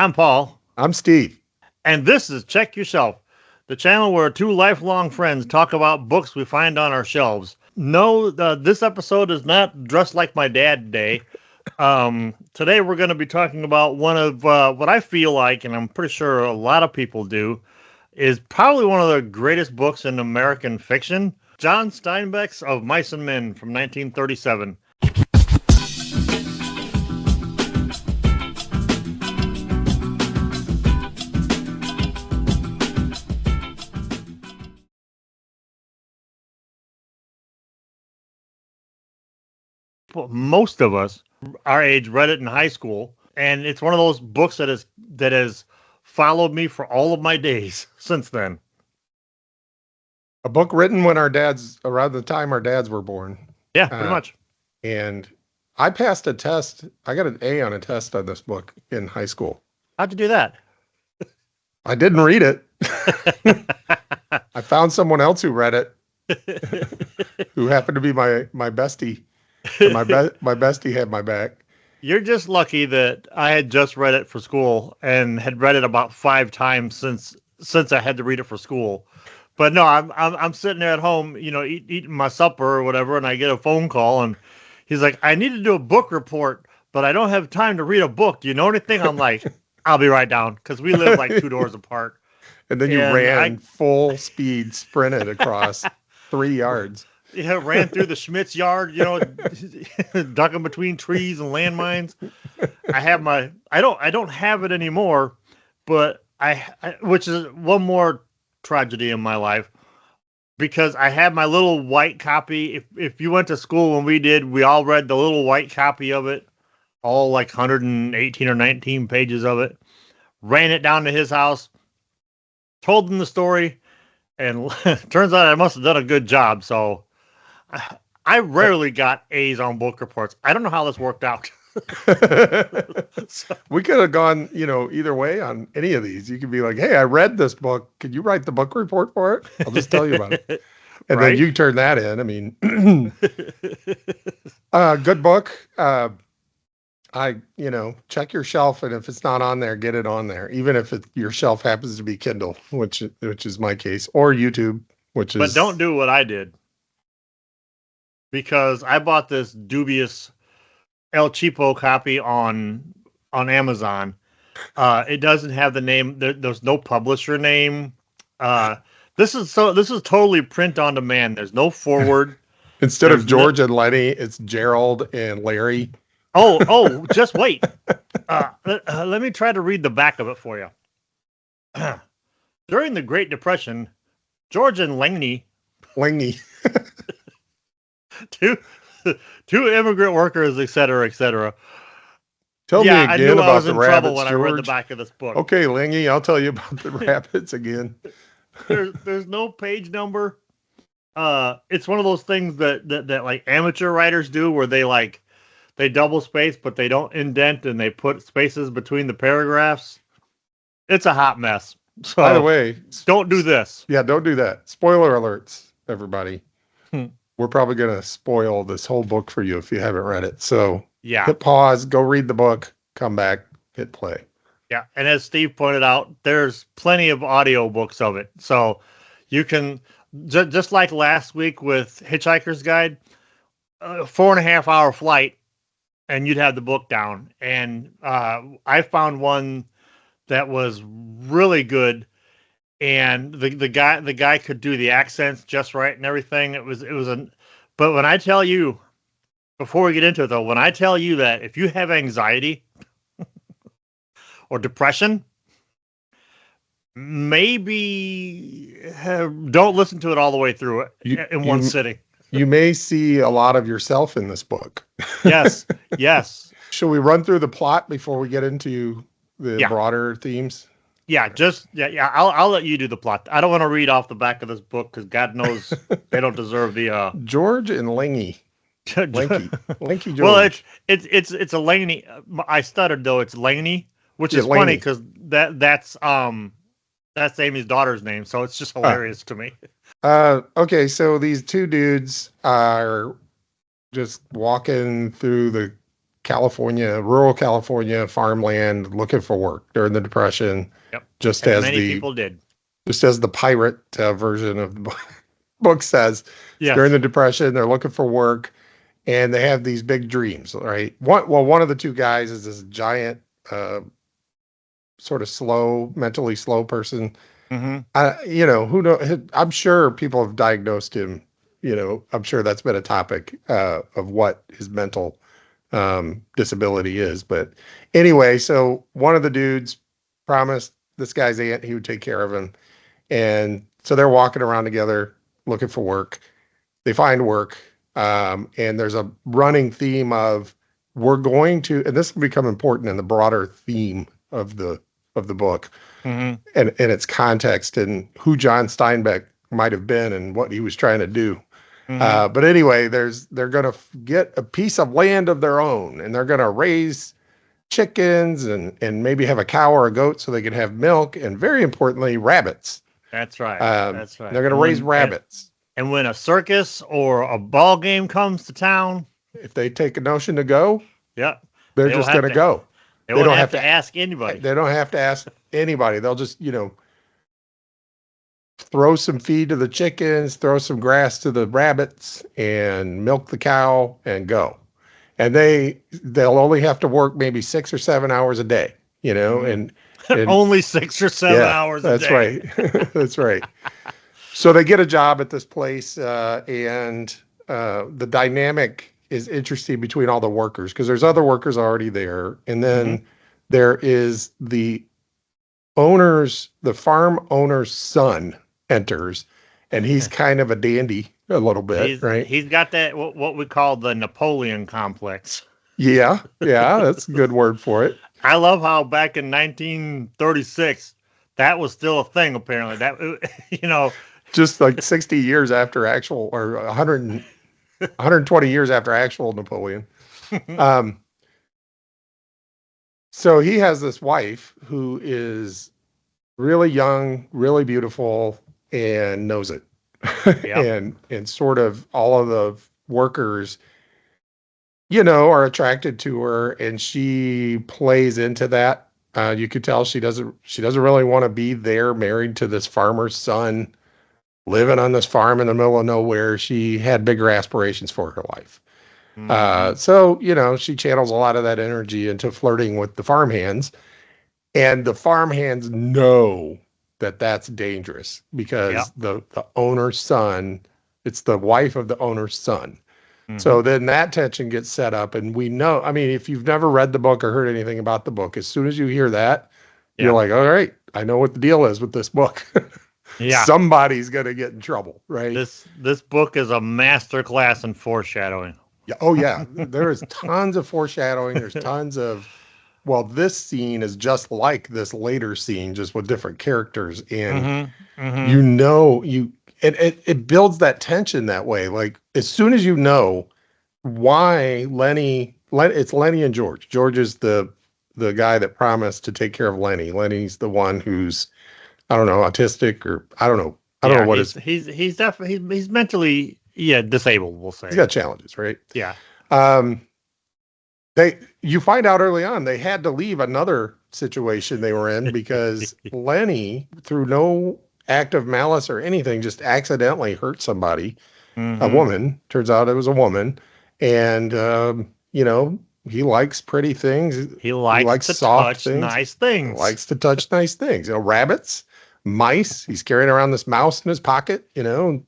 I'm Paul. I'm Steve. And this is Check Your Shelf, the channel where two lifelong friends talk about books we find on our shelves. No, this episode is not Dressed Like My Dad Day. Today we're going to be talking about one of what I feel like, and I'm pretty sure a lot of people do, is probably one of the greatest books in American fiction. John Steinbeck's Of Mice and Men from 1937. Most of us our age read it in high school, and it's one of those books that has followed me for all of my days since then. A book written when around the time our dads were born. Yeah, pretty much. And I passed a test. I got an A on a test on this book in high school. How'd you do that? I didn't read it. I found someone else who read it, who happened to be my bestie. And my bestie had my back. You're just lucky that I had just read it for school and had read it about 5 times since I had to read it for school. But no, I'm sitting there at home, eating my supper or whatever, and I get a phone call, and he's like, "I need to do a book report, but I don't have time to read a book. Do you know anything?" I'm like, "I'll be right down," because we live like 2 doors apart. And then you ran full speed, sprinted across 3 yards. Yeah, ran through the Schmidt's yard, ducking between trees and landmines. I don't have it anymore, but which is one more tragedy in my life, because I had my little white copy. If you went to school when we did, we all read the little white copy of it, all like 118 or 19 pages of it. Ran it down to his house, told him the story, and turns out I must have done a good job. So I rarely got A's on book reports. I don't know how this worked out. We could have gone, either way on any of these. You could be like, "Hey, I read this book. Could you write the book report for it? I'll just tell you about it." And then you turn that in. I mean, good book. Check your shelf, and if it's not on there, get it on there. Even if your shelf happens to be Kindle, which is my case, or YouTube, But don't do what I did. Because I bought this dubious El Cheapo copy on Amazon. It doesn't have the name. There's no publisher name. This is totally print on demand. There's no forward. Instead of George and Lenny, it's Gerald and Larry. Oh, just wait. Let me try to read the back of it for you. During the Great Depression, George and Laney. Two immigrant workers, etc., etc. Tell me again about the rabbits, trouble when George. I read the back of this book. Okay, Lingy, I'll tell you about the rabbits again. There's no page number. It's one of those things that like amateur writers do, where they double space, but they don't indent, and they put spaces between the paragraphs. It's a hot mess. So, by the way, don't do this. Yeah, don't do that. Spoiler alerts, everybody. We're probably going to spoil this whole book for you if you haven't read it. So hit pause, go read the book, come back, hit play. Yeah, and as Steve pointed out, there's plenty of audio books of it. So you can, just like last week with Hitchhiker's Guide, 4.5 hour flight, and you'd have the book down. And I found one that was really good. And the guy could do the accents just right and everything. But when I tell you, before we get into it though, when I tell you that if you have anxiety or depression, maybe don't listen to it all the way through it in one sitting. You may see a lot of yourself in this book. Yes. Shall we run through the plot before we get into the broader themes? Yeah, I'll let you do the plot. I don't want to read off the back of this book, because God knows they don't deserve the George and Lanky George. Well, it's a Laney. I stuttered though. It's Laney, which is funny because that's Amy's daughter's name, so it's just hilarious to me. Okay, so these two dudes are just walking through the rural California farmland, looking for work during the Depression, Yep. just As as many people did. the pirate version of the book says. During Yes. the Depression, they're looking for work, and they have these big dreams, right? One of the two guys is this giant, sort of mentally slow person. Mm-hmm. Who know? I'm sure people have diagnosed him. I'm sure that's been a topic of what his mental disability is. But anyway, so one of the dudes promised this guy's aunt he would take care of him, and so they're walking around together looking for work. They find work, and there's a running theme of we're going to, and this will become important in the broader theme of the book Mm-hmm. and its context and who John Steinbeck might have been and what he was trying to do. Mm-hmm. But anyway, they're going to get a piece of land of their own, and they're going to raise chickens and maybe have a cow or a goat so they can have milk, and very importantly, rabbits. That's right. That's right. They're going to raise rabbits. And when a circus or a ball game comes to town, if they take a notion to go, yeah, they're just going to go. They don't have to ask anybody. They don't have to ask anybody. They'll just, throw some feed to the chickens, throw some grass to the rabbits, and milk the cow and go. And they'll only have to work maybe 6 or 7 hours a day, and only 6 or 7 hours a day. That's right. That's right. So they get a job at this place, and the dynamic is interesting between all the workers because there's other workers already there. And then there is the farm owner's son enters, and he's kind of a dandy a little bit, right? He's got that, what we call the Napoleon complex. Yeah, that's a good word for it. I love how back in 1936, that was still a thing, apparently. That, just like 60 years after actual, or 120 years after actual Napoleon. So he has this wife who is really young, really beautiful, and knows it. Yep. and sort of all of the workers, are attracted to her, and she plays into that. You could tell she doesn't really want to be there, married to this farmer's son, living on this farm in the middle of nowhere. She had bigger aspirations for her life. So, she channels a lot of that energy into flirting with the farmhands, and the farmhands know that that's dangerous because the owner's son, it's the wife of the owner's son. So then that tension gets set up, and we know, if you've never read the book or heard anything about the book, as soon as you hear that, you're like, all right, I know what the deal is with this book. Yeah. Somebody's going to get in trouble, right? This book is a master class in foreshadowing. Yeah. Oh, yeah. There is tons of foreshadowing. There's tons of, this scene is just like this later scene, just with different characters. And it builds that tension that way. Like, as soon as you know why it's Lenny and George. George is the guy that promised to take care of Lenny. Lenny's the one who's, I don't know, autistic, or I don't know. I don't know what he's definitely, he's mentally, disabled, we'll say. He's got challenges, right? Yeah. You find out early on they had to leave another situation they were in because Lenny, through no act of malice or anything, just accidentally hurt somebody, a woman. Turns out it was a woman. And, he likes pretty things. He likes to soft touch nice things. He likes to touch nice things. Rabbits, mice. He's carrying around this mouse in his pocket, and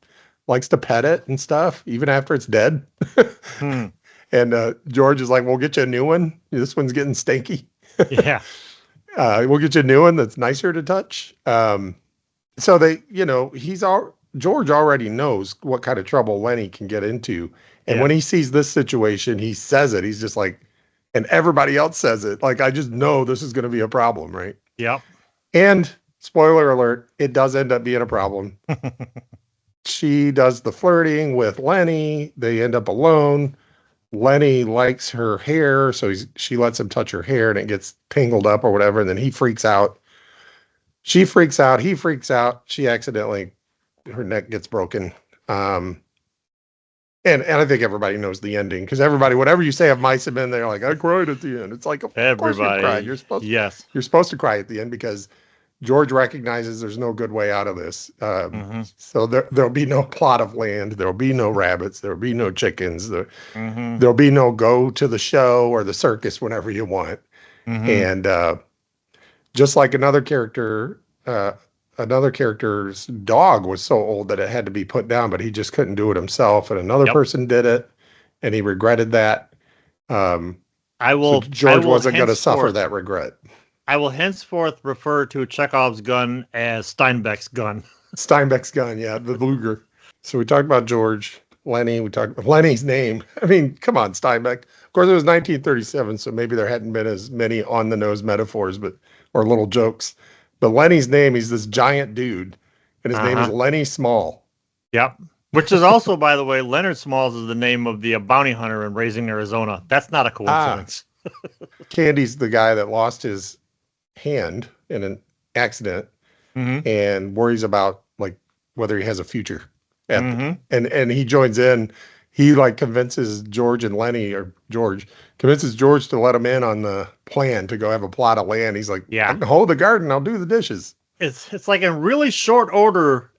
likes to pet it and stuff, even after it's dead. And George is like, we'll get you a new one. This one's getting stinky. Yeah. We'll get you a new one that's nicer to touch. So they, George already knows what kind of trouble Lenny can get into. And when he sees this situation, he says it. He's just like, and everybody else says it. Like, I just know this is going to be a problem, right? Yep. And spoiler alert, it does end up being a problem. She does the flirting with Lenny. They end up alone. Lenny likes her hair, so she lets him touch her hair, and it gets tangled up or whatever, and then he freaks out. She freaks out. He freaks out. She accidentally, her neck gets broken. And I think everybody knows the ending because everybody, whatever you say of Mice and Men, they're like, I cried at the end. It's like, of course you cried. Everybody, yes. You're supposed to cry at the end because George recognizes there's no good way out of this. Mm-hmm. So there'll be no plot of land. There'll be no rabbits. There'll be no chickens. Mm-hmm. There'll be no go to the show or the circus whenever you want. Mm-hmm. And just like another character's dog was so old that it had to be put down, but he just couldn't do it himself. And another person did it, and he regretted that. George wasn't going to suffer that regret. I will henceforth refer to Chekhov's gun as Steinbeck's gun. Steinbeck's gun, yeah, the Luger. So we talked about George, Lenny. We talked about Lenny's name. I mean, come on, Steinbeck. Of course, it was 1937, so maybe there hadn't been as many on-the-nose metaphors, or little jokes. But Lenny's name, he's this giant dude, and his name is Lenny Small. Yep. Which is also, by the way, Leonard Smalls is the name of the bounty hunter in Raising Arizona. That's not a coincidence. Candy's the guy that lost his hand in an accident and worries about like whether he has a future. And he joins in. He like convinces George and Lenny, or George convinces George to let him in on the plan to go have a plot of land. He's like, I can hold the garden. I'll do the dishes. It's like in really short order,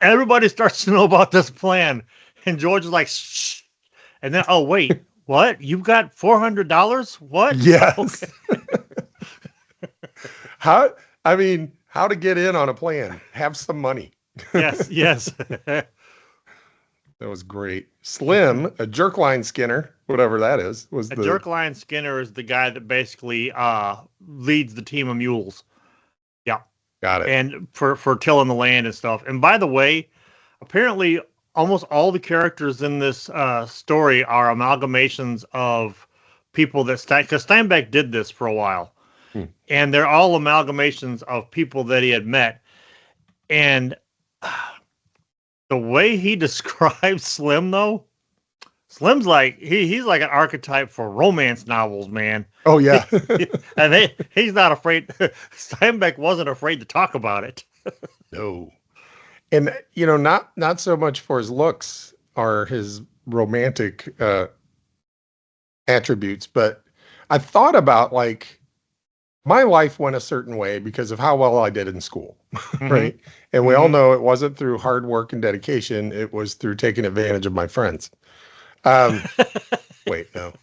everybody starts to know about this plan. And George is like, shh. And then, oh, wait, what? You've got $400? What? Yes. Okay. How to get in on a plan? Have some money. Yes. That was great. Slim, a jerkline skinner, whatever that is, was a jerkline skinner is the guy that basically leads the team of mules. Yeah, got it. And for tilling the land and stuff. And by the way, apparently almost all the characters in this story are amalgamations of people that because Steinbeck did this for a while, and they're all amalgamations of people that he had met, and. The way he describes Slim, though, Slim's like he's like an archetype for romance novels, man. Oh yeah, and he's not afraid. Steinbeck wasn't afraid to talk about it. No, and not so much for his looks or his romantic attributes, but I thought about like my life went a certain way because of how well I did in school, right? And we all know it wasn't through hard work and dedication. It was through taking advantage of my friends. Wait, no.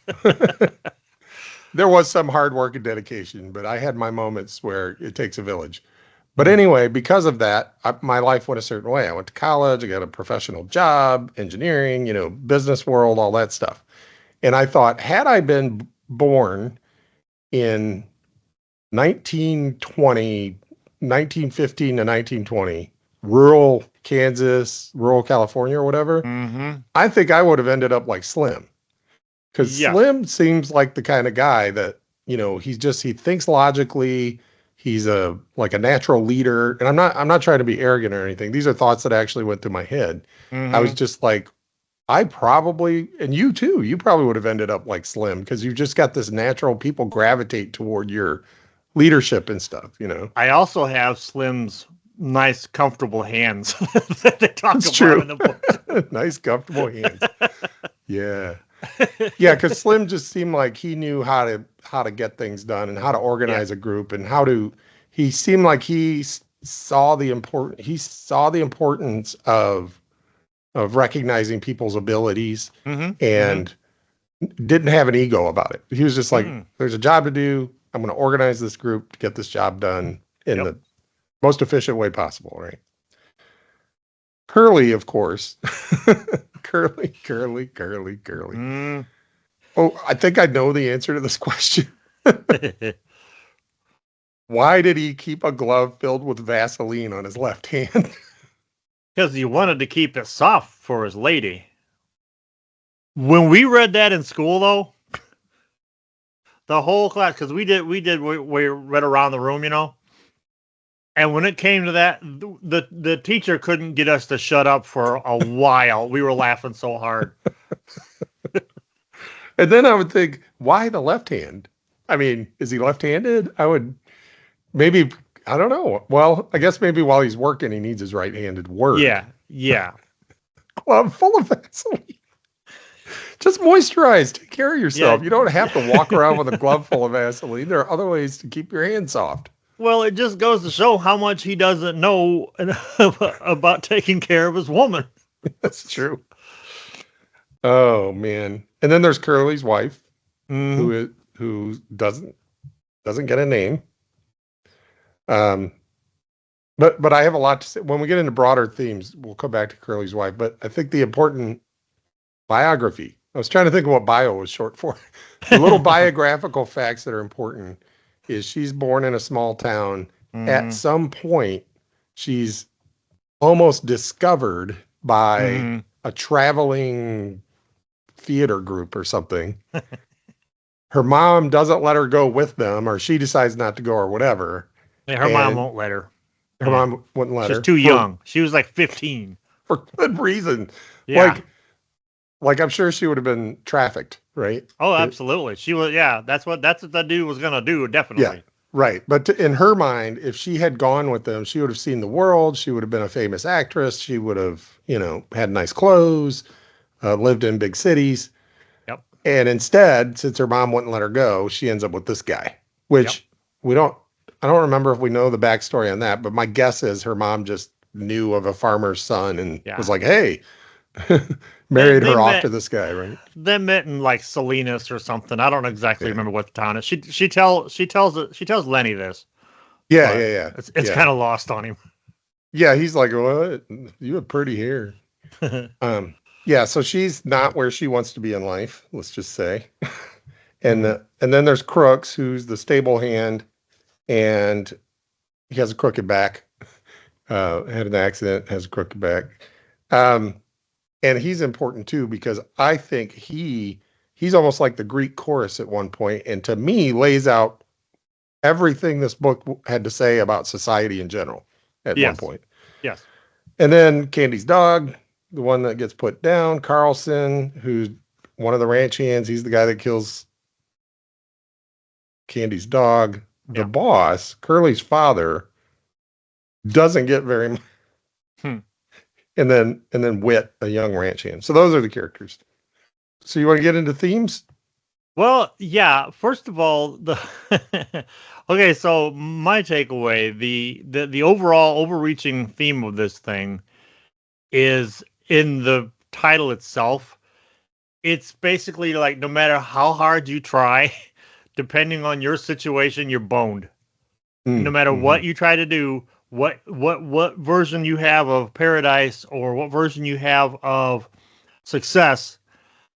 There was some hard work and dedication, but I had my moments where it takes a village. But anyway, because of that, my life went a certain way. I went to college. I got a professional job, engineering, business world, all that stuff. And I thought, had I been born in 1915 to 1920, rural Kansas, rural California or whatever, I think I would have ended up like Slim. Because Slim seems like the kind of guy that, he thinks logically, he's a natural leader. And I'm not trying to be arrogant or anything. These are thoughts that actually went through my head. I was just like, I probably, and you too, you probably would have ended up like Slim because you've just got this natural, people gravitate toward your leadership and stuff, I also have Slim's nice, comfortable hands that they talk That's about true. in the book. Nice, comfortable hands. Yeah. Yeah, because Slim just seemed like he knew how to get things done and how to organize a group and he seemed like he saw the importance of recognizing people's abilities and didn't have an ego about it. He was just like, there's a job to do. I'm going to organize this group to get this job done in the most efficient way possible, right? Curly, of course. Curly. Oh, I think I know the answer to this question. Why did he keep a glove filled with Vaseline on his left hand? Because he wanted to keep it soft for his lady. When we read that in school, though, the whole class, because we read around the room, and when it came to that, the teacher couldn't get us to shut up for a while. We were laughing so hard. And then I would think, why the left hand? I mean, is he left-handed? I don't know. Well, I guess maybe while he's working, he needs his right-handed work. Yeah. Glove full of Vaseline. Just moisturize. Take care of yourself. Yeah. You don't have to walk around with a glove full of Vaseline. There are other ways to keep your hands soft. Well, it just goes to show how much he doesn't know about taking care of his woman. That's true. Oh man. And then there's Curly's wife, who doesn't get a name. But I have a lot to say. When we get into broader themes, we'll come back to Curly's wife. But I think the important biography, I was trying to think of what bio was short for. The little biographical facts that are important is she's born in a small town. At some point, she's almost discovered by a traveling theater group or something. Her mom doesn't let her go with them, or she decides not to go or whatever. Yeah, her mom won't let her. Her mom wouldn't let her. She's too young. She was like 15. For good reason. Yeah. Like I'm sure she would have been trafficked, right? Oh, absolutely. She was. Yeah, that's what that dude was gonna do. Definitely. Yeah, right. But in her mind, if she had gone with them, she would have seen the world. She would have been a famous actress. She would have, had nice clothes, lived in big cities. Yep. And instead, since her mom wouldn't let her go, she ends up with this guy, which I don't remember if we know the backstory on that, but my guess is her mom just knew of a farmer's son and was like, hey, married her off to this guy, right? They met in like Salinas or something. I don't exactly remember what the town is. She tells Lenny this. Yeah. It's kind of lost on him. Yeah, he's like, what? You have pretty hair. Yeah, so she's not where she wants to be in life, let's just say. And then there's Crooks, who's the stable hand, and he has a crooked back. Had an accident, has a crooked back. And he's important too, because I think he's almost like the Greek chorus at one point, and to me lays out everything this book had to say about society in general at one point. Yes. And then Candy's dog, the one that gets put down, Carlson, who's one of the ranch hands. He's the guy that kills Candy's dog. The boss, Curly's father, doesn't get very much. And then Whit, a young ranch hand. So those are the characters. So you want to get into themes? Well, yeah. First of all, okay. So my takeaway, the overall overreaching theme of this thing is in the title itself. It's basically like no matter how hard you try, depending on your situation, you're boned. No matter what you try to do, what version you have of paradise or what version you have of success,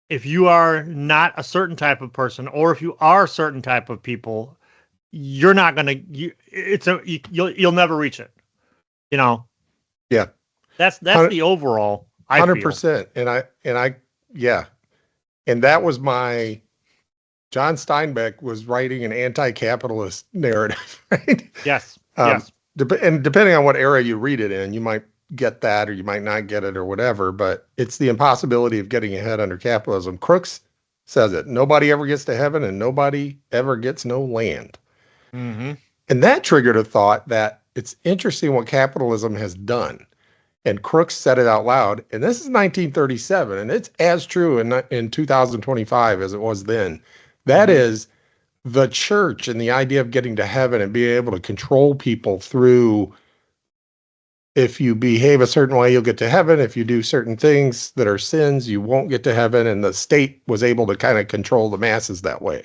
if you are not a certain type of person, or if you are a certain type of people, you're not gonna. You'll never reach it. Yeah. That's the overall. 100%. And I yeah. And that was my. John Steinbeck was writing an anti-capitalist narrative, right? Yes. Yes. And depending on what era you read it in, you might get that or you might not get it or whatever, but it's the impossibility of getting ahead under capitalism. Crooks says it. Nobody ever gets to heaven and nobody ever gets no land. And that triggered a thought that it's interesting what capitalism has done. And Crooks said it out loud. And this is 1937, and it's as true in 2025 as it was then. That is the church and the idea of getting to heaven and being able to control people through, if you behave a certain way, you'll get to heaven. If you do certain things that are sins, you won't get to heaven. And the state was able to kind of control the masses that way.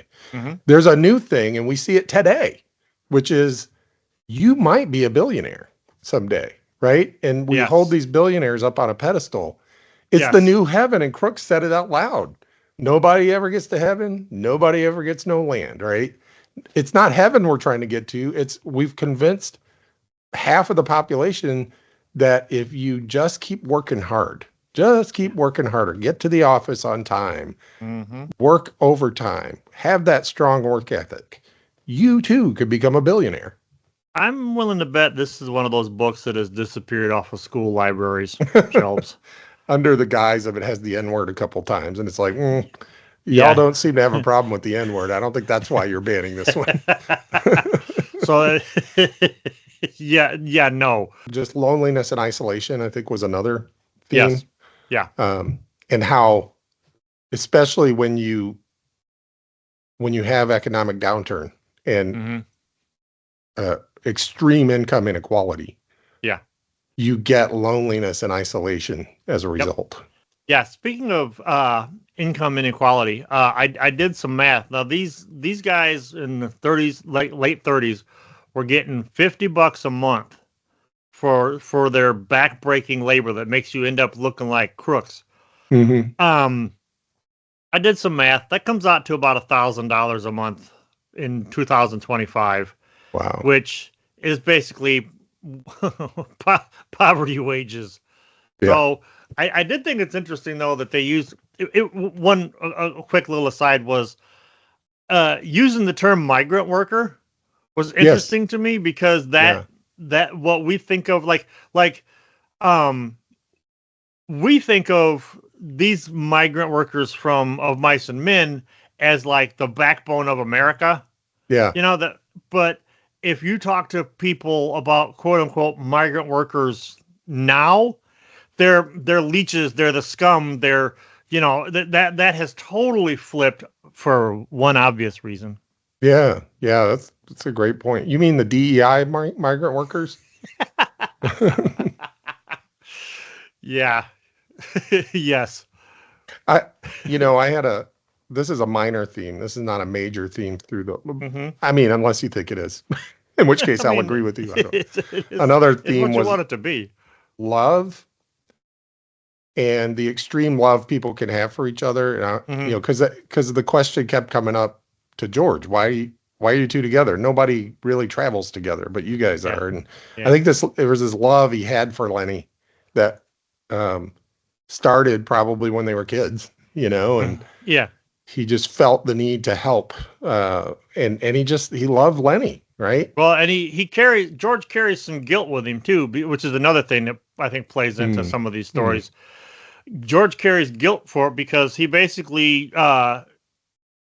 There's a new thing, and we see it today, which is you might be a billionaire someday, right? And we hold these billionaires up on a pedestal. It's the new heaven, and Crooks said it out loud. Nobody ever gets to heaven. Nobody ever gets no land, right? It's not heaven we're trying to get to. We've convinced half of the population that if you just keep working hard, just keep working harder, get to the office on time, work overtime, have that strong work ethic, you too could become a billionaire. I'm willing to bet this is one of those books that has disappeared off of school libraries shelves. Under the guise of it has the N-word a couple times. And it's like, y'all don't seem to have a problem with the N-word. I don't think that's why you're banning this one. So, no. Just loneliness and isolation, I think, was another theme. Yes. Yeah. And how especially when you have economic downturn and Mm-hmm. extreme income inequality. Yeah. You get loneliness and isolation as a Yep. result. Yeah. Speaking of income inequality, I did some math. Now these guys in the 30s, late 30s, were getting $50 a month for their back-breaking labor that makes you end up looking like crooks. Mm-hmm. I did some math. That comes out to about $1,000 a month in 2025, Wow. which is basically poverty wages. Yeah. So I did think it's interesting though that they use one a quick little aside was using the term migrant worker was Yes. interesting to me because Yeah. that what we think of like um we think of these migrant workers from of mice and men as like the backbone of America. Yeah. You know that, but if you talk to people about quote unquote migrant workers now, they're leeches, they're the scum, they're that has totally flipped for one obvious reason. Yeah. Yeah. That's a great point. You mean the DEI migrant workers? Yeah. Yes. I, I had this is a minor theme. This is not a major theme through Hmm. I mean, unless you think it is, in which case I I'll mean, agree with you. I don't. it's Another it's theme what you was want it to be. love and the extreme love people can have for each other. And Hmm. because the question kept coming up to George, why are you two together? Nobody really travels together, but you guys Yeah. are. And I Yeah. think there was this love he had for Lenny that um, started probably when they were kids, and Yeah. he just felt the need to help. And he loved Lenny, right? Well, and George carries some guilt with him too, which is another thing that I think plays into Mm, some of these mm, stories. George carries guilt for it because he basically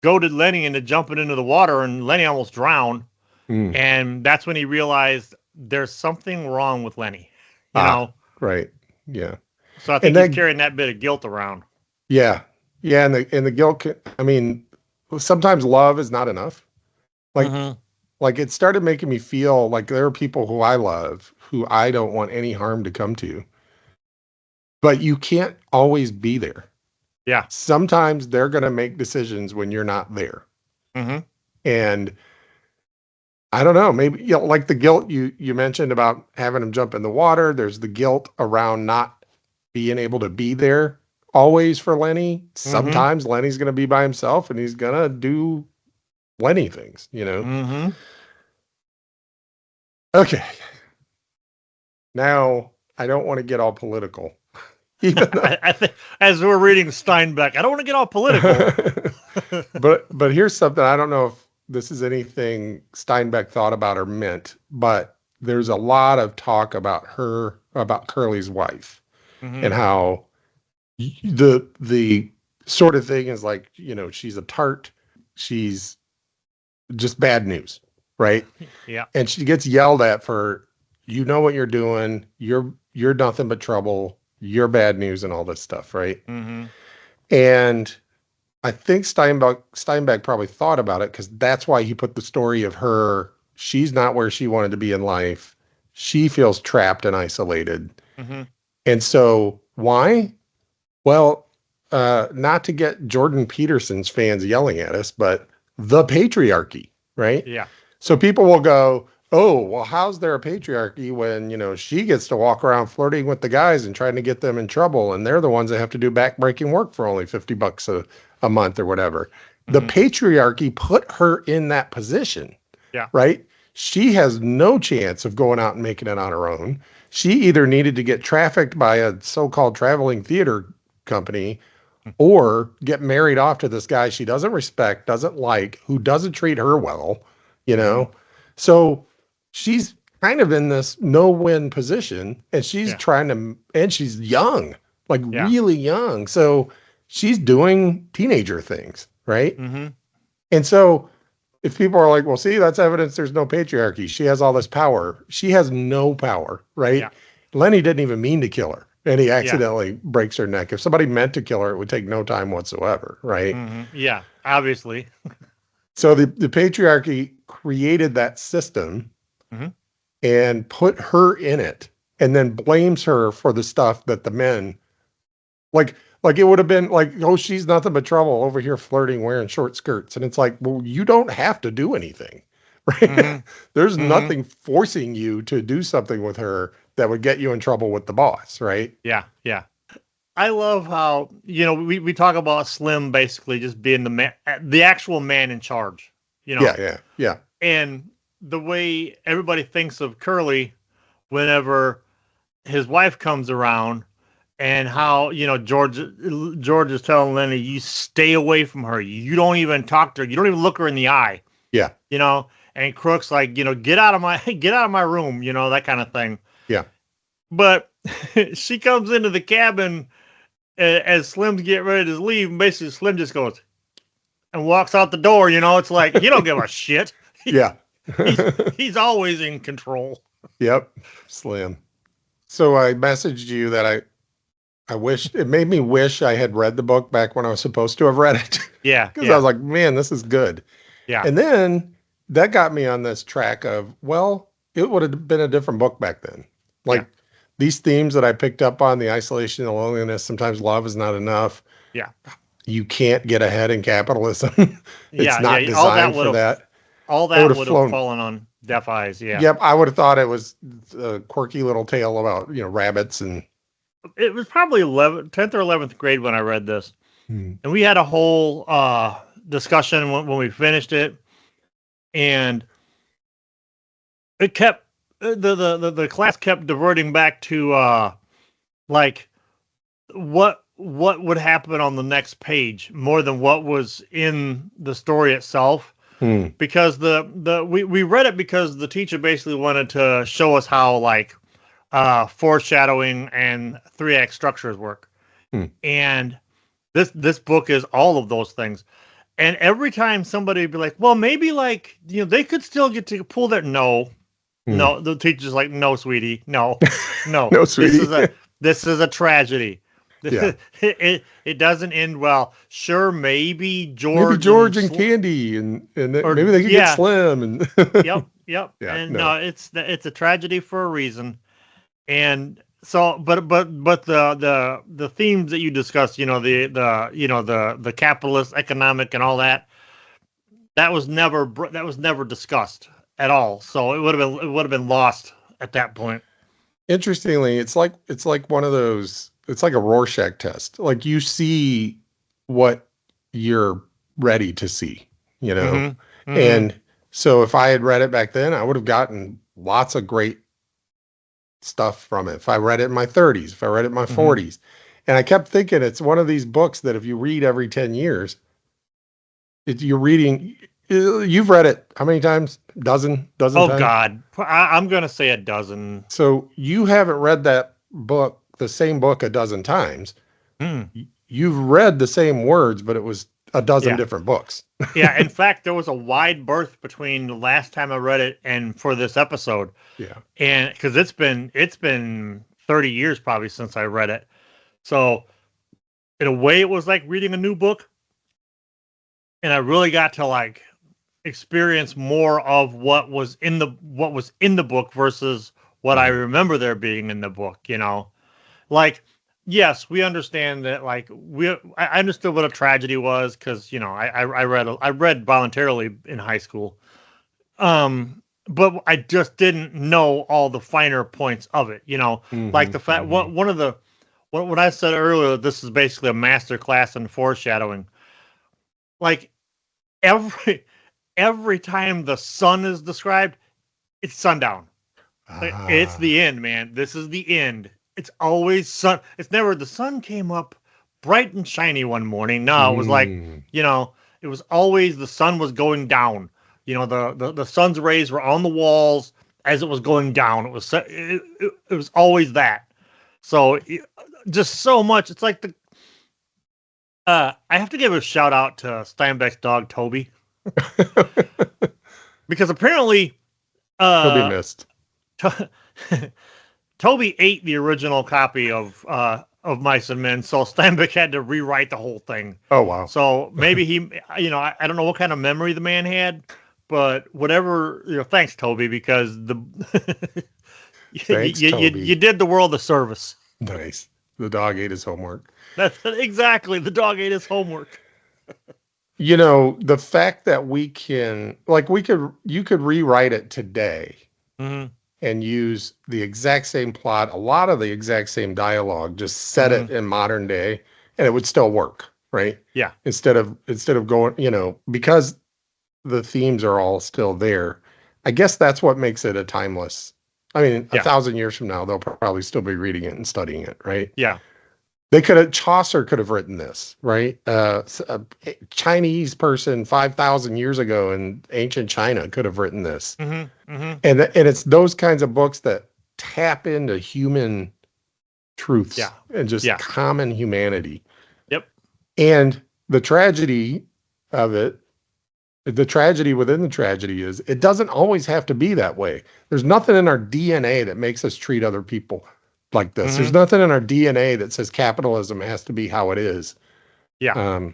goaded Lenny into jumping into the water, and Lenny almost drowned. mm. And that's when he realized there's something wrong with Lenny, you Ah, know. right. Yeah. So I And think he's then, carrying that bit of guilt around. yeah. Yeah. And the guilt, I mean, sometimes love is not enough. Like, Mm-hmm. like it started making me feel like there are people who I love who I don't want any harm to come to, but you can't always be there. Yeah. Sometimes they're going to make decisions when you're not there. Mm-hmm. And I don't know, maybe like the guilt you mentioned about having him jump in the water. There's the guilt around not being able to be there always for Lenny. Mm-hmm. Sometimes Lenny's going to be by himself and he's going to do Lenny things. Mm-hmm. Okay. Now, I don't want to get all political, even though I think as we're reading Steinbeck, I don't want to get all political. but here's something. I don't know if this is anything Steinbeck thought about or meant, but there's a lot of talk about Curly's wife Mm-hmm. and how the sort of thing is like, she's a tart, she's just bad news, right? Yeah. And she gets yelled at for, what you're doing, you're nothing but trouble, you're bad news and all this stuff, right? Mm-hmm. And I think Steinbeck probably thought about it because that's why he put the story of her. She's not where she wanted to be in life. She feels trapped and isolated. Mm-hmm. And so why? Well, not to get Jordan Peterson's fans yelling at us, but the patriarchy, right? Yeah. So people will go, oh, well, how's there a patriarchy when, she gets to walk around flirting with the guys and trying to get them in trouble, and they're the ones that have to do backbreaking work for only $50 a month or whatever. The Mm-hmm. patriarchy put her in that position, Yeah. right? She has no chance of going out and making it on her own. She either needed to get trafficked by a so-called traveling theater company or get married off to this guy she doesn't respect, doesn't like, who doesn't treat her well, you Mm-hmm. know? So she's kind of in this no-win position and she's Yeah. and she's young, like Yeah. really young. So she's doing teenager things, right? Mm-hmm. And so if people are like, well, see, that's evidence there's no patriarchy. She has all this power. She has no power, right? Yeah. Lenny didn't even mean to kill her. And he accidentally breaks her neck. If somebody meant to kill her, it would take no time whatsoever, right? Mm-hmm. Yeah, obviously. So the patriarchy created that system Mm-hmm. and put her in it, and then blames her for the stuff that the men like. Like it would have been like, oh, she's nothing but trouble over here flirting, wearing short skirts, and it's like, well, you don't have to do anything, right? Mm-hmm. There's Mm-hmm. nothing forcing you to do something with her that would get you in trouble with the boss, right? Yeah, yeah. I love how, we talk about Slim basically just being the man, the actual man in charge, Yeah. and the way everybody thinks of Curly whenever his wife comes around, and how, George is telling Lenny, you stay away from her. You don't even talk to her. You don't even look her in the eye, Yeah, and Crook's like, get out of my, get out of my room, that kind of thing. yeah. But she comes into the cabin as Slim's getting ready to leave, and basically Slim just goes and walks out the door. It's like, he don't give a shit. Yeah. He's always in control. Yep. Slim. So I messaged you that I wish it made me wish I had read the book back when I was supposed to have read it. Yeah. Because I was like, man, this is good. Yeah. And then that got me on this track of, well, it would have been a different book back then. Like these themes that I picked up on, the isolation, the loneliness, sometimes love is not enough. Yeah. You can't get ahead in capitalism. It's not designed for that. All that would have fallen on deaf eyes. Yeah. Yep. I would have thought it was a quirky little tale about, rabbits and. It was probably 10th or 11th grade when I read this. And we had a whole discussion when we finished it. And it kept, the class kept diverting back to like what would happen on the next page more than what was in the story itself. Because we read it because the teacher basically wanted to show us how like foreshadowing and 3-act structures work. And this book is all of those things. And every time somebody would be like, well, maybe like, they could still get to pull their no, the teacher's like, no, sweetie, no. No, sweetie. This is a tragedy. Yeah. It doesn't end well. Sure, maybe George and Candy and or, maybe they could get Slim and Yep. Yeah, and no, it's a tragedy for a reason. And so, but the themes that you discussed, the capitalist economic and all that, that was never discussed at all. So it would have been lost at that point. Interestingly, it's like one of those. It's like a Rorschach test. Like you see what you're ready to see, And so if I had read it back then, I would have gotten lots of great stuff from it. If I read it in my 30s, if I read it in my 40s. And I kept thinking it's one of these books that if you read every 10 years, you're reading, you've read it how many times? Dozen Oh times? God. I'm going to say a dozen. So you haven't read that book, the same book a dozen times. You've read the same words, but it was a dozen different books. Yeah. In fact, there was a wide berth between the last time I read it and for this episode. Yeah. And because it's been 30 years probably since I read it. So in a way it was like reading a new book. And I really got to like experience more of what was in the book versus what I remember there being in the book, Like, yes, we understand that. Like, I understood what a tragedy was because I read voluntarily in high school, but I just didn't know all the finer points of it. Like the fact when I said earlier, this is basically a master class in foreshadowing. Like every time the sun is described, it's sundown. It's the end, man. This is the end. It's always sun. It's never the sun came up bright and shiny one morning. No, it was like, it was always the sun was going down. The sun's rays were on the walls as it was going down. It was always that. So just so much. It's like I have to give a shout out to Steinbeck's dog, Toby, because apparently he'll be missed. Toby ate the original copy of Mice and Men, so Steinbeck had to rewrite the whole thing. Oh wow. So maybe he, I don't know what kind of memory the man had, but whatever. Thanks, Toby, because Thanks, Toby. you did the world a service. Nice. The dog ate his homework. That's exactly, the dog ate his homework. The fact that you could rewrite it today Mm-hmm. and use the exact same plot, a lot of the exact same dialogue, just set it in modern day, and it would still work, right? Yeah. Instead of going, because the themes are all still there. I guess that's what makes it a timeless. I mean, 1,000 years from now, they'll probably still be reading it and studying it, right? Yeah. Chaucer could have written this, right? A Chinese person 5,000 years ago in ancient China could have written this. Mm-hmm. Mm-hmm. And it's those kinds of books that tap into human truths and just common humanity. Yep. And the tragedy of it, the tragedy within the tragedy is it doesn't always have to be that way. There's nothing in our DNA that makes us treat other people like this. There's nothing in our DNA that says capitalism has to be how it is. Yeah.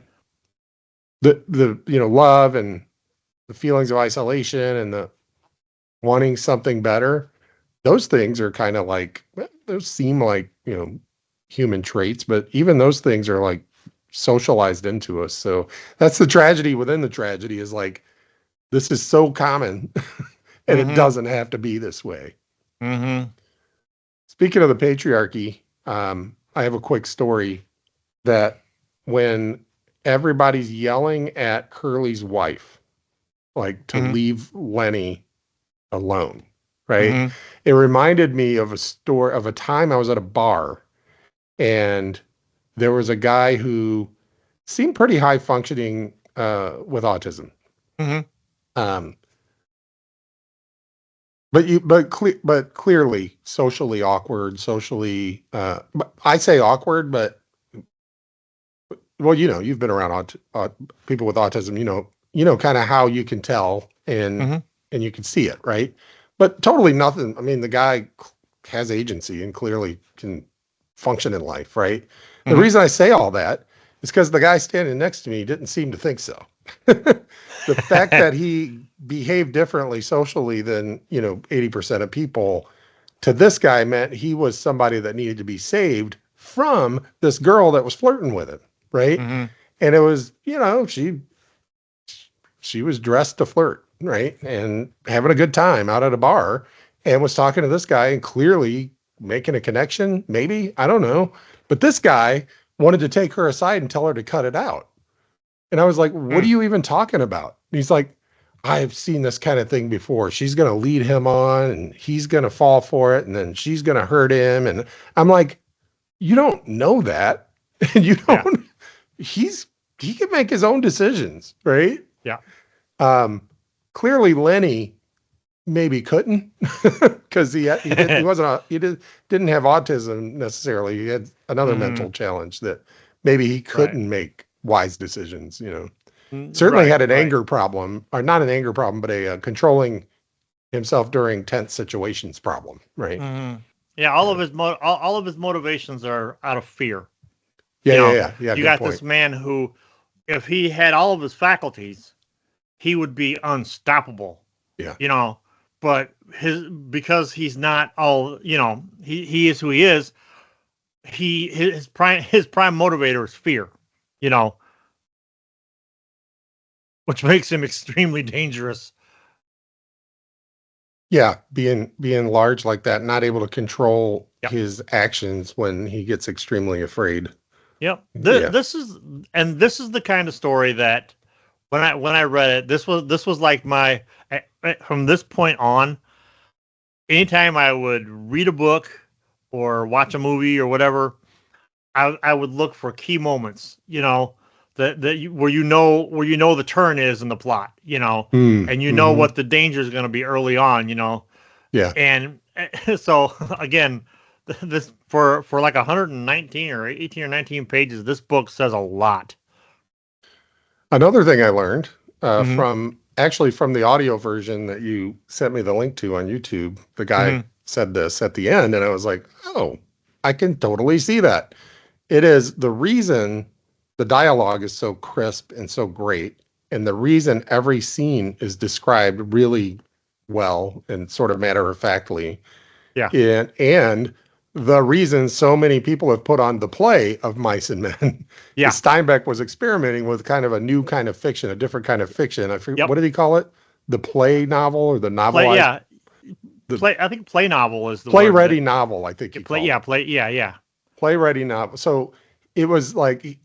The love and the feelings of isolation and the wanting something better, those things are kind of like, those seem like, human traits, but even those things are like socialized into us. So that's the tragedy within the tragedy, is like, this is so common and it doesn't have to be this way. Mm-hmm. Speaking of the patriarchy, I have a quick story that when everybody's yelling at Curly's wife, like to leave Lenny alone, right? It reminded me of a time I was at a bar, and there was a guy who seemed pretty high functioning with autism. But clearly socially awkward, I say awkward, but well, you've been around people with autism, kind of how you can tell and you can see it, right? But totally nothing. I mean, the guy has agency and clearly can function in life, right? The reason I say all that is because the guy standing next to me didn't seem to think so. The fact that he behaved differently socially than 80% of people, to this guy meant he was somebody that needed to be saved from this girl that was flirting with him, right? And it was, she was dressed to flirt, right? And having a good time out at a bar, and was talking to this guy and clearly making a connection, maybe, I don't know. But this guy wanted to take her aside and tell her to cut it out. And I was like, what are you even talking about? And he's like, I've seen this kind of thing before. She's going to lead him on and he's going to fall for it. And then she's going to hurt him. And I'm like, you don't know that. You don't, he can make his own decisions. Right. Yeah. Clearly Lenny maybe couldn't because he didn't have autism necessarily. He had another mental challenge that maybe he couldn't make wise decisions, certainly had an anger problem, or not an anger problem, but a controlling himself during tense situations problem. Right. Yeah. All of his motivations are out of fear. Yeah. You got this man who, if he had all of his faculties, he would be unstoppable. Yeah. But because he's not all, he is who he is. His prime motivator is fear. Which makes him extremely dangerous. Yeah, being large like that, not able to control his actions when he gets extremely afraid. Yep. This is the kind of story that when I read it, this was like from this point on, anytime I would read a book or watch a movie or whatever, I would look for key moments, where the turn is in the plot, and what the danger is going to be early on, Yeah. And so again, this for like 119 or 18 or 19 pages, this book says a lot. Another thing I learned from the audio version that you sent me the link to on YouTube, the guy said this at the end, and I was like, oh, I can totally see that. It is the reason the dialogue is so crisp and so great, and the reason every scene is described really well and sort of matter of factly. Yeah. And the reason so many people have put on the play of Mice and Men Yeah. is Steinbeck was experimenting with kind of a new kind of fiction, a different kind of fiction. I forget, Yep. what did he call it? The play novel or the novelized? Play, yeah. I think play novel is the play word ready novel, I think he play. called Yeah, it. play. Yeah. Play ready novel. So it was like,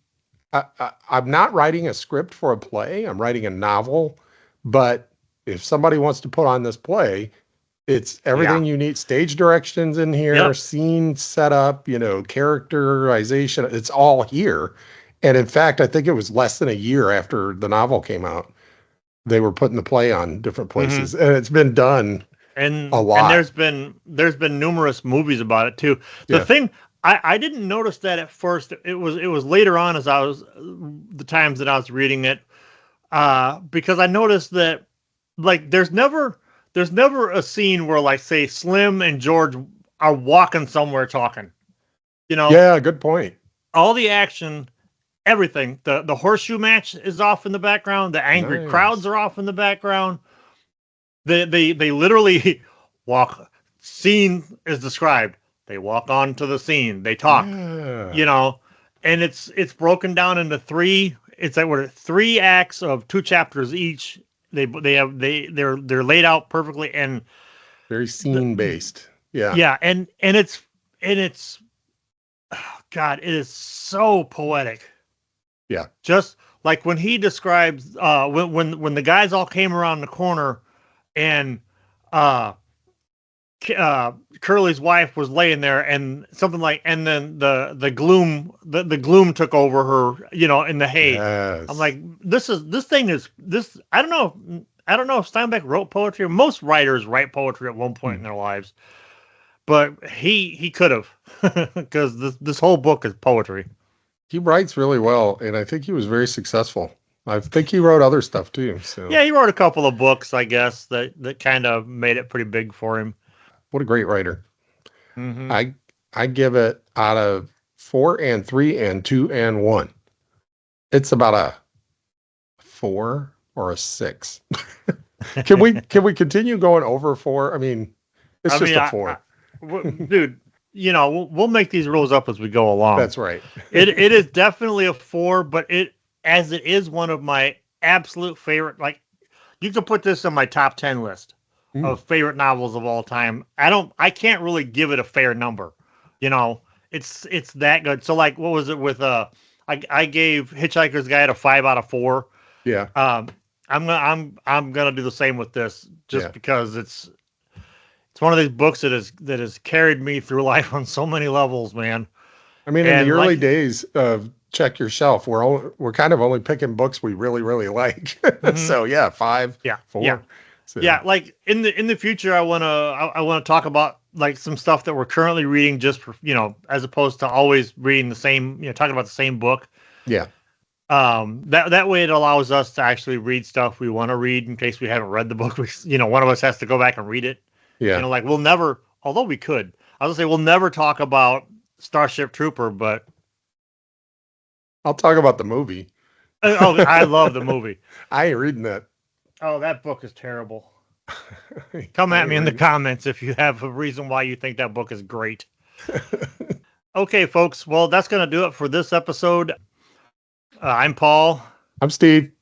I'm not writing a script for a play. I'm writing a novel. But if somebody wants to put on this play, it's everything you need. Stage directions in here, Yep. scene setup, characterization. It's all here. And in fact, I think it was less than a year after the novel came out, they were putting the play on different places, and it's been done a lot. And there's been numerous movies about it too. The thing I didn't notice that at first. It was later on as I was the times that I was reading it, because I noticed that like there's never a scene where like say Slim and George are walking somewhere talking. Yeah, good point. All the action, everything. The horseshoe match is off in the background. The angry crowds are off in the background. They literally walk. Scene is described. They walk onto the scene. They talk. And it's broken down into three. It's like what 3 acts of 2 chapters each. They're laid out perfectly and very scene based. Yeah, and it's oh God, it is so poetic. Yeah, just like when he describes when the guys all came around the corner and Curly's wife was laying there and something like, and then the gloom took over her, in the hay. Yes. I'm like, this. I don't know if Steinbeck wrote poetry. Most writers write poetry at one point in their lives, but he could have, because this whole book is poetry. He writes really well, and I think he was very successful. I think he wrote other stuff too. So yeah, he wrote a couple of books, I guess, that kind of made it pretty big for him. What a great writer. Mm-hmm. I give it out of 4 and 3 and 2 and 1. It's about a 4 or a 6. Can we continue going over 4? I mean, it's a 4. Dude, we'll make these rules up as we go along. That's right. It is definitely a 4, but it is one of my absolute favorite. Like, you could put this on my top 10 list of favorite novels of all time. I can't really give it a fair number. It's that good. So like, what was it with I gave Hitchhiker's Guide a 5 out of 4. Yeah. I'm gonna do the same with this, just because it's one of these books that has carried me through life on so many levels, man. I mean, in the early days of Check Your Shelf, we're kind of only picking books we really, really like. So yeah, 5, 4. Yeah. So. Yeah, like in the future, I wanna talk about like some stuff that we're currently reading, just for as opposed to always reading the same, talking about the same book. Yeah. That way it allows us to actually read stuff we want to read in case we haven't read the book. One of us has to go back and read it. Yeah. Like we'll never, although we could, I was gonna say we'll never talk about Starship Trooper, but I'll talk about the movie. I love the movie. I ain't reading that. Oh, that book is terrible. Come at me in the comments if you have a reason why you think that book is great. Okay, folks. Well, that's going to do it for this episode. I'm Paul. I'm Steve.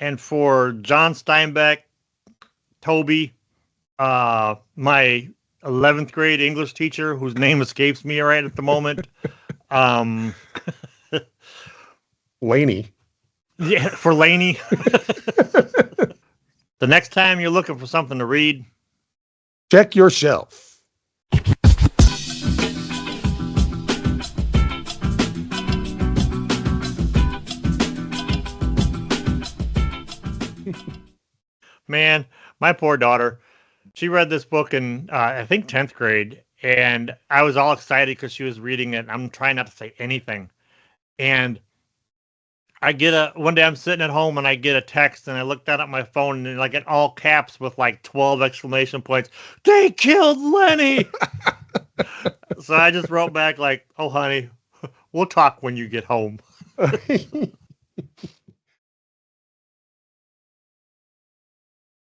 And for John Steinbeck, Toby, my 11th grade English teacher, whose name escapes me right at the moment. Laney. Yeah, for Laney. The next time you're looking for something to read, check your shelf. Man, my poor daughter, she read this book in, I think, 10th grade, and I was all excited because she was reading it. I'm trying not to say anything. And one day I'm sitting at home and I get a text and I look down at my phone and like in all caps with like 12 exclamation points, they killed Lenny. So I just wrote back like, oh honey, we'll talk when you get home.